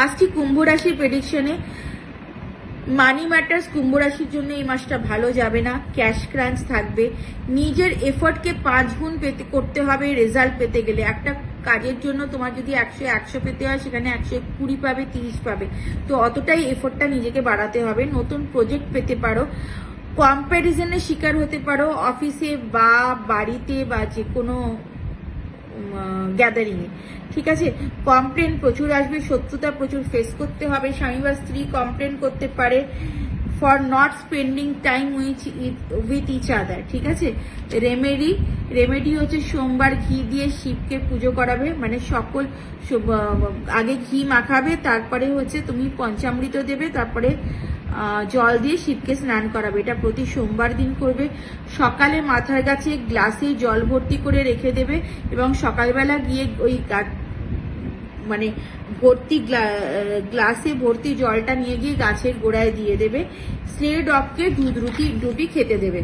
আসছি কুম্ভ রাশির প্রেডিকশনে। মানি ম্যাটার্স কুম্ভ রাশির জন্য এই মাসটা ভালো যাবে না, ক্যাশ ক্রাঞ্চ থাকবে। নিজের এফোর্টকে 5 গুণ করতে হবে রেজাল্ট পেতে গেলে। একটা কাজের জন্য তোমার যদি 100 পেতে হয়, সেখানে 120 পাবে, 30 পাবে। তো অতটাই এফোর্টটা নিজেকে বাড়াতে হবে। নতুন প্রজেক্ট পেতে পারো, কম্প্যারিজনের শিকার হতে পারো অফিসে বা বাড়িতে বা যে কোনো গ্যাদারিং এ, ঠিক আছে। কমপ্লেন প্রচুর আসবে, শত্রুতা প্রচুর ফেস করতে হবে। স্বামী বা স্ত্রী কমপ্লেন করতে পারে for not spending time with each other, ঠিক আছে। রেমেডি হচ্ছে সোমবার ঘি দিয়ে শিবকে পুজো করাবে, মানে সকল আগে ঘি মাখাবে, তারপরে হচ্ছে তুমি পঞ্চামৃত দেবে, তারপরে জল দিয়ে শিবকে স্নান করাবে। এটা প্রতি সোমবার দিন করবে। সকালে মাথার কাছে গ্লাসে জল ভর্তি করে রেখে দেবে এবং সকালবেলা গিয়ে ওই মানে ভর্তি গ্লাসে ভর্তি জলটা নিয়ে গিয়ে গাছের গোড়ায় দিয়ে দেবে। স্নে ডগকে দুধ রুটি খেতে দেবে।